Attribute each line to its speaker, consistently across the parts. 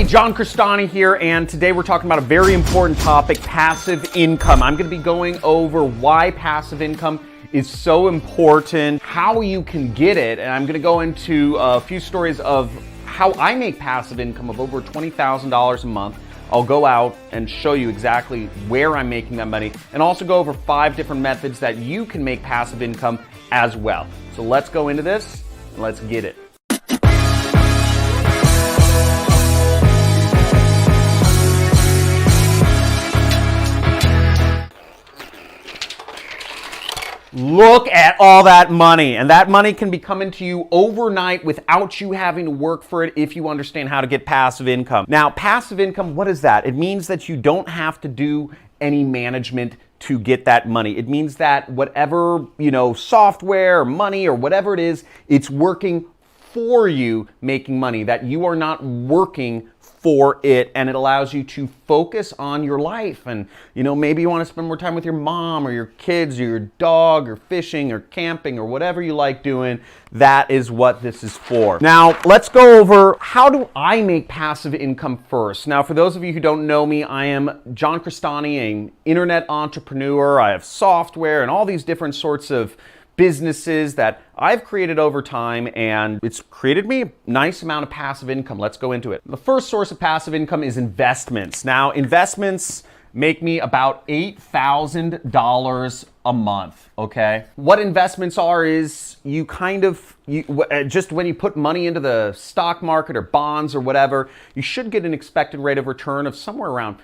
Speaker 1: Hey, John Crestani here, and today we're talking about a very important topic, passive income. I'm going to be going over why passive income is so important, how you can get it, and I'm going to go into a few stories of how I make passive income of over $20,000 a month. I'll go out and show you exactly where I'm making that money, and also go over 5 different methods that you can make passive income as well. So let's go into this, and let's get it. Look at all that money, and that money can be coming to you overnight without you having to work for it if you understand how to get passive income. Now, passive income, what is that? It means that you don't have to do any management to get that money. It means that whatever, software or money or whatever it is, it's working for you making money, that you are not working for it, and it allows you to focus on your life. And maybe you want to spend more time with your mom or your kids or your dog or fishing or camping or whatever you like doing. That is what this is for. Now let's go over, how do I make passive income first? Now, for those of you who don't know me, I am John Crestani, an internet entrepreneur. I have software and all these different sorts of businesses that I've created over time, and it's created me a nice amount of passive income. Let's go into it. The first source of passive income is investments. Now, investments make me about $8,000 a month, okay? What investments are is just when you put money into the stock market or bonds or whatever, you should get an expected rate of return of somewhere around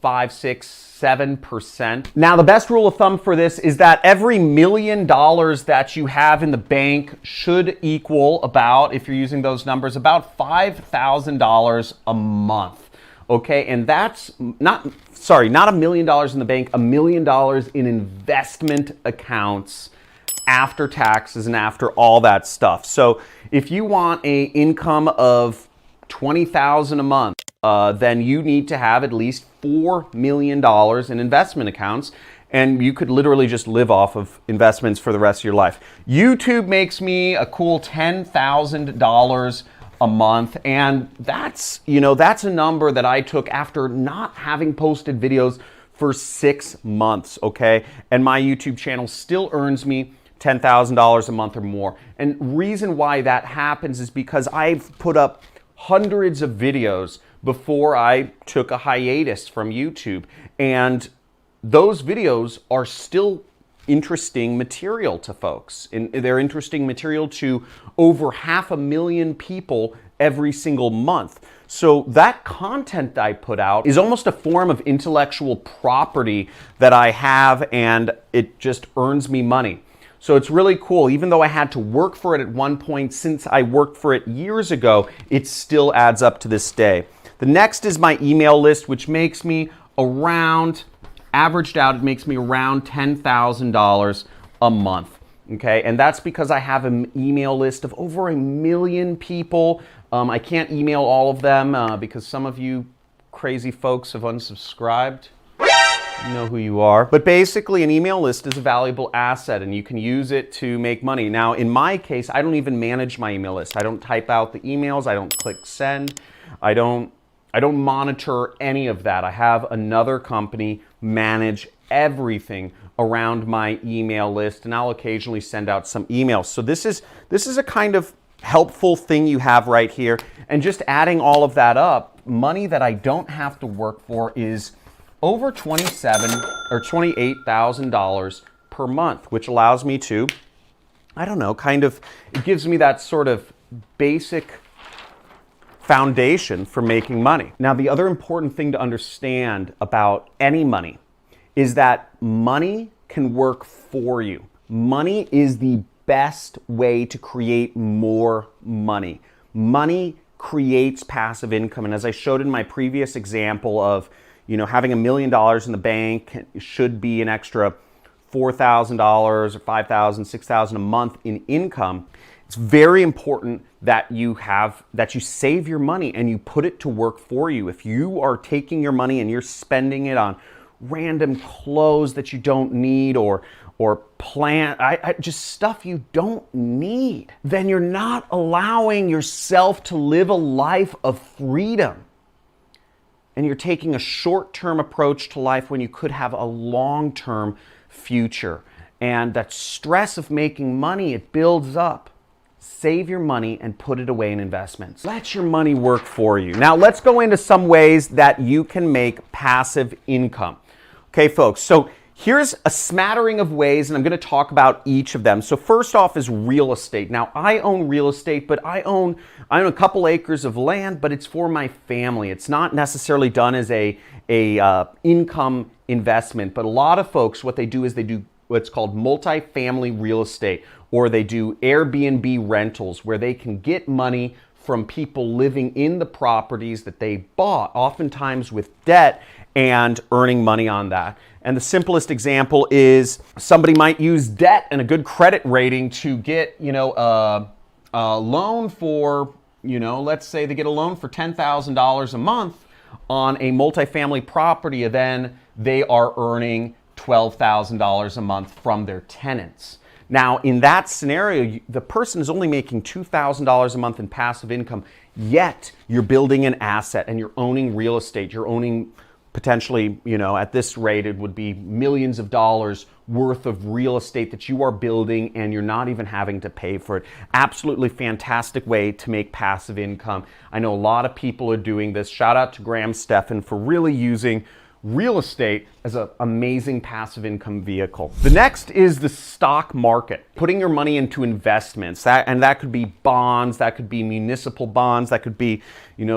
Speaker 1: 5, 6, 7%. Now, the best rule of thumb for this is that every $1 million that you have in the bank should equal about, if you're using those numbers, about $5,000 a month. Okay, and that's not $1 million in the bank, $1 million in investment accounts after taxes and after all that stuff. So if you want an income of $20,000 a month, then you need to have at least $4 million in investment accounts, and you could literally just live off of investments for the rest of your life. YouTube makes me a cool $10,000 a month, and that's a number that I took after not having posted videos for 6 months, okay? And my YouTube channel still earns me $10,000 a month or more. And reason why that happens is because I've put up hundreds of videos before I took a hiatus from YouTube. And those videos are still interesting material to folks. And they're interesting material to over 500,000 people every single month. So that content I put out is almost a form of intellectual property that I have, and it just earns me money. So it's really cool. Even though I had to work for it at one point, since I worked for it years ago, it still adds up to this day. The next is my email list, which makes me averaged out, it makes me around $10,000 a month. Okay, and that's because I have an email list of over 1 million people. I can't email all of them because some of you crazy folks have unsubscribed. You know who you are. But basically, an email list is a valuable asset, and you can use it to make money. Now, in my case, I don't even manage my email list. I don't type out the emails. I don't click send. I don't monitor any of that. I have another company manage everything around my email list, and I'll occasionally send out some emails. So this is a kind of helpful thing you have right here. And just adding all of that up, money that I don't have to work for is over $28,000 per month, which allows me to, it gives me that sort of basic foundation for making money. Now, the other important thing to understand about any money is that money can work for you. Money is the best way to create more money. Money creates passive income, and as I showed in my previous example of having $1 million in the bank should be an extra $4,000 or $5,000, $6,000 a month in income. It's very important that you save your money and you put it to work for you. If you are taking your money and you're spending it on random clothes that you don't need or just stuff you don't need, then you're not allowing yourself to live a life of freedom. and you're taking a short-term approach to life when you could have a long-term future. And that stress of making money, it builds up. Save your money and put it away in investments. Let your money work for you. Now let's go into some ways that you can make passive income. Okay, folks, so here's a smattering of ways, and I'm going to talk about each of them. So first off is real estate. Now I own real estate, but I own a couple acres of land, but it's for my family. It's not necessarily done as a income investment, but a lot of folks, what they do is they do what's called multifamily real estate, or they do Airbnb rentals where they can get money from people living in the properties that they bought, oftentimes with debt, and earning money on that. And the simplest example is somebody might use debt and a good credit rating to get, a loan for, let's say they get a loan for $10,000 a month on a multifamily property, and then they are earning $12,000 a month from their tenants. Now, in that scenario, the person is only making $2,000 a month in passive income, yet you're building an asset and you're owning real estate. You're owning potentially, at this rate, it would be millions of dollars worth of real estate that you are building, and you're not even having to pay for it. Absolutely fantastic way to make passive income. I know a lot of people are doing this. Shout out to Graham Stephan for really using real estate as an amazing passive income vehicle. The next is the stock market. Putting your money into investments. That could be bonds, that could be municipal bonds, that could be,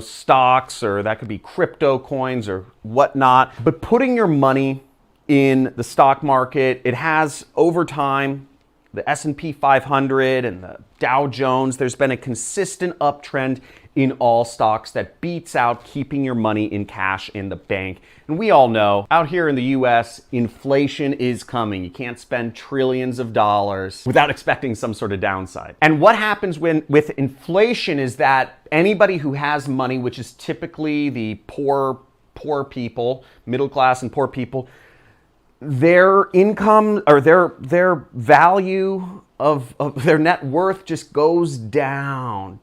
Speaker 1: stocks, or that could be crypto coins or whatnot. But putting your money in the stock market, it has over time, the S&P 500 and the Dow Jones, there's been a consistent uptrend in all stocks that beats out keeping your money in cash in the bank. And we all know, out here in the US, inflation is coming. You can't spend trillions of dollars without expecting some sort of downside. And what happens with inflation is that anybody who has money, which is typically the poor people, middle class and poor people, their income or their value of their net worth just goes down,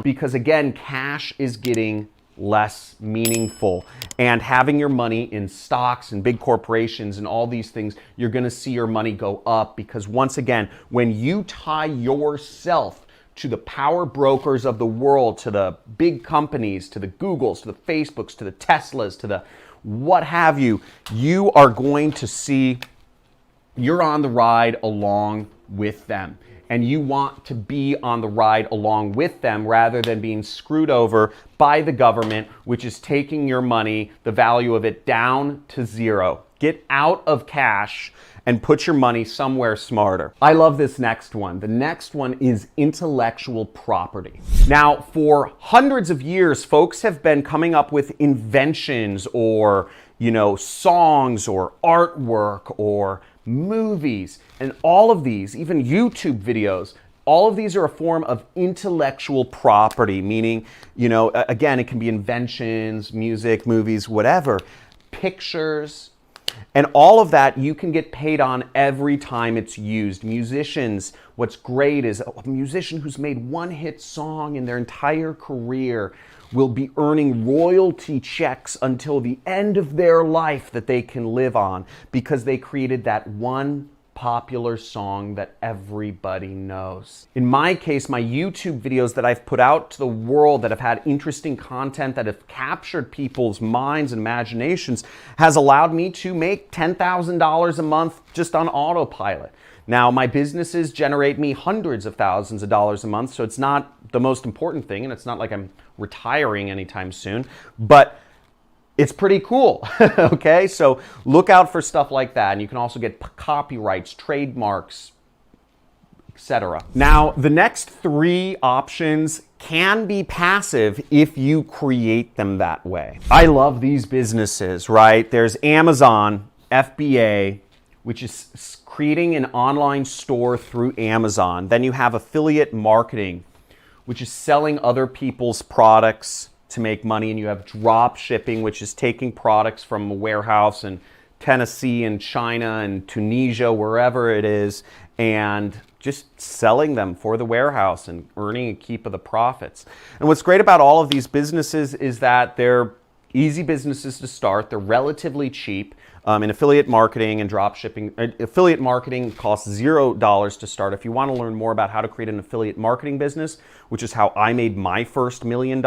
Speaker 1: because again, cash is getting less meaningful. And having your money in stocks and big corporations and all these things, you're gonna see your money go up, because once again, when you tie yourself to the power brokers of the world, to the big companies, to the Googles, to the Facebooks, to the Teslas, to the what have you, you are going to see you're on the ride along with them. And you want to be on the ride along with them rather than being screwed over by the government, which is taking your money, the value of it, down to zero. Get out of cash and put your money somewhere smarter. I love this next one. The next one is intellectual property. Now, for hundreds of years, folks have been coming up with inventions or, songs or artwork or movies, and all of these, even YouTube videos, all of these are a form of intellectual property, meaning, again, it can be inventions, music, movies, whatever, pictures, and all of that you can get paid on every time it's used. Musicians, what's great is a musician who's made one hit song in their entire career will be earning royalty checks until the end of their life that they can live on, because they created that one popular song that everybody knows. In my case, my YouTube videos that I've put out to the world that have had interesting content that have captured people's minds and imaginations has allowed me to make $10,000 a month just on autopilot. Now, my businesses generate me hundreds of thousands of dollars a month, so it's not the most important thing, and it's not like I'm retiring anytime soon, but it's pretty cool, okay? So look out for stuff like that, and you can also get copyrights, trademarks, etc. Now, the next three options can be passive if you create them that way. I love these businesses, right? There's Amazon, FBA, which is creating an online store through Amazon. Then you have affiliate marketing, which is selling other people's products to make money. And you have drop shipping, which is taking products from a warehouse in Tennessee and China and Tunisia, wherever it is, and just selling them for the warehouse and earning a keep of the profits. And what's great about all of these businesses is that they're easy businesses to start. They're relatively cheap. In affiliate marketing and drop shipping, affiliate marketing costs $0 to start. If you want to learn more about how to create an affiliate marketing business, which is how I made my first $1 million,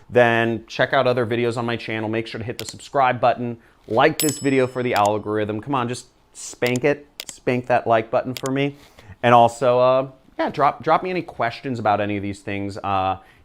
Speaker 1: then check out other videos on my channel. Make sure to hit the subscribe button, like this video for the algorithm. Come on, just spank it, spank that like button for me. And also, yeah, drop me any questions about any of these things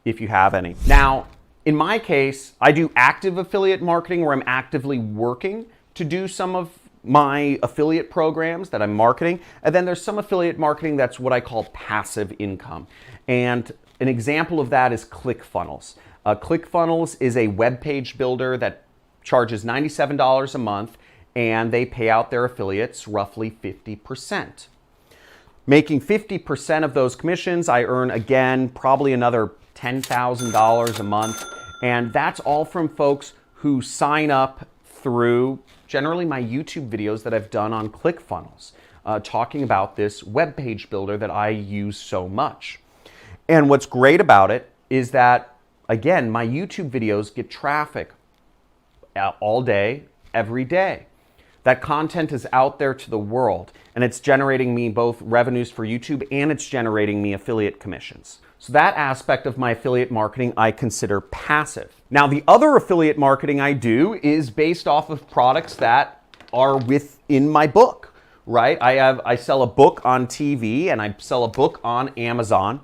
Speaker 1: if you have any. Now, in my case, I do active affiliate marketing where I'm actively working to do some of my affiliate programs that I'm marketing. And then there's some affiliate marketing that's what I call passive income. And an example of that is ClickFunnels. ClickFunnels is a web page builder that charges $97 a month, and they pay out their affiliates roughly 50%. Making 50% of those commissions, I earn, again, probably another $10,000 a month. And that's all from folks who sign up through generally my YouTube videos that I've done on ClickFunnels, talking about this web page builder that I use so much. And what's great about it is that, again, my YouTube videos get traffic all day, every day. That content is out there to the world, and it's generating me both revenues for YouTube and it's generating me affiliate commissions. So that aspect of my affiliate marketing I consider passive. Now, the other affiliate marketing I do is based off of products that are within my book, right? I sell a book on TV and I sell a book on Amazon.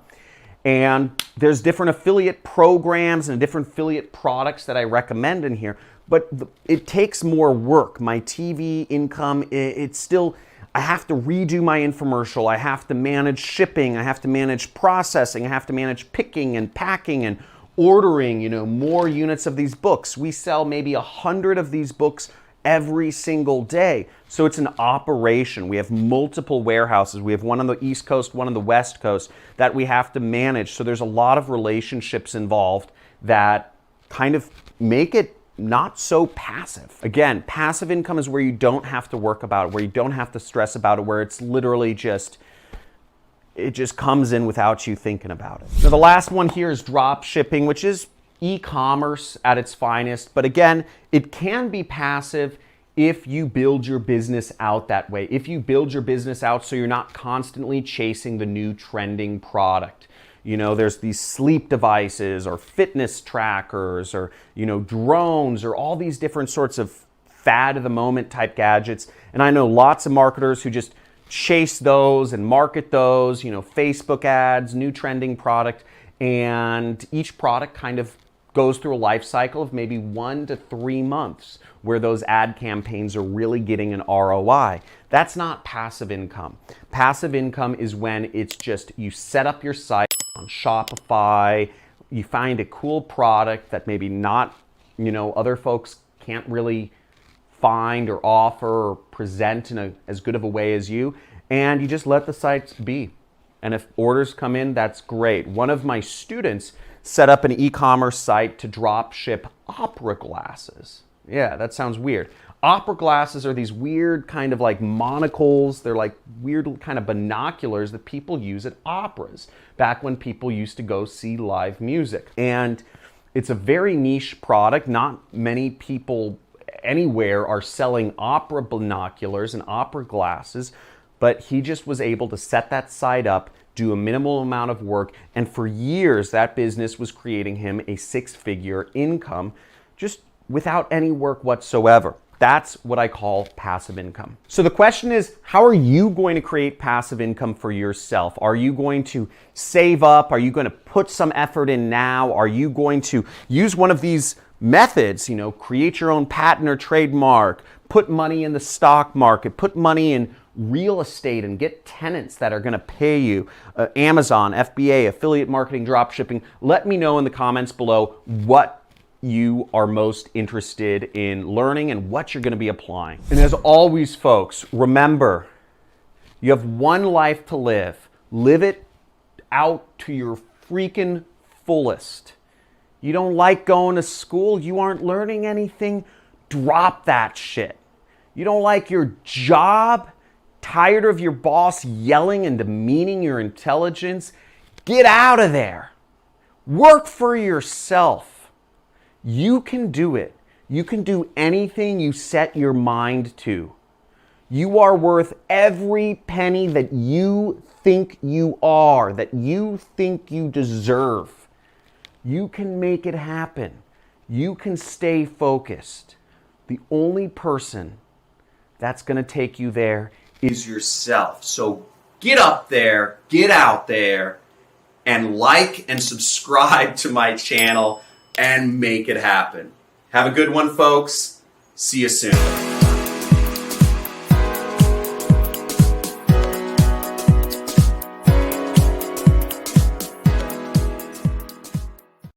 Speaker 1: And there's different affiliate programs and different affiliate products that I recommend in here. But it takes more work. My TV income, it's still, I have to redo my infomercial. I have to manage shipping. I have to manage processing. I have to manage picking and packing and ordering, more units of these books. We sell maybe 100 of these books every single day. So it's an operation. We have multiple warehouses. We have one on the East Coast, one on the West Coast that we have to manage. So there's a lot of relationships involved that kind of make it not so passive. Again, passive income is where you don't have to work about it, where you don't have to stress about it, where it's literally it just comes in without you thinking about it. Now, the last one here is drop shipping, which is e-commerce at its finest. But again, it can be passive if you build your business out that way. If you build your business out so you're not constantly chasing the new trending product. There's these sleep devices or fitness trackers or, drones or all these different sorts of fad of the moment type gadgets. And I know lots of marketers who just chase those and market those, Facebook ads, new trending product. And each product kind of goes through a life cycle of maybe 1 to 3 months where those ad campaigns are really getting an ROI. That's not passive income. Passive income is when it's just you set up your site on Shopify, you find a cool product that maybe not, other folks can't really find or offer or present in as good of a way as you, and you just let the sites be. And if orders come in, that's great. One of my students set up an e-commerce site to drop ship opera glasses. Yeah, that sounds weird. Opera glasses are these weird kind of like monocles. They're like weird kind of binoculars that people use at operas back when people used to go see live music. And it's a very niche product. Not many people anywhere are selling opera binoculars and opera glasses, but he just was able to set that site up, do a minimal amount of work, and for years that business was creating him a 6-figure income just without any work whatsoever. That's what I call passive income. So the question is, how are you going to create passive income for yourself? Are you going to save up? Are you going to put some effort in now? Are you going to use one of these methods, create your own patent or trademark, put money in the stock market, put money in real estate and get tenants that are going to pay you? Amazon, FBA, affiliate marketing, drop shipping. Let me know in the comments below what you are most interested in learning and what you're going to be applying. And as always, folks, remember, you have one life to live. Live it out to your freaking fullest. You don't like going to school? You aren't learning anything? Drop that shit. You don't like your job? Tired of your boss yelling and demeaning your intelligence? Get out of there. Work for yourself. You can do it. You can do anything you set your mind to. You are worth every penny that you think you are, that you think you deserve. You can make it happen. You can stay focused. The only person that's going to take you there is yourself. So get up there, get out there, and like and subscribe to my channel and make it happen. Have a good one, folks. See you soon.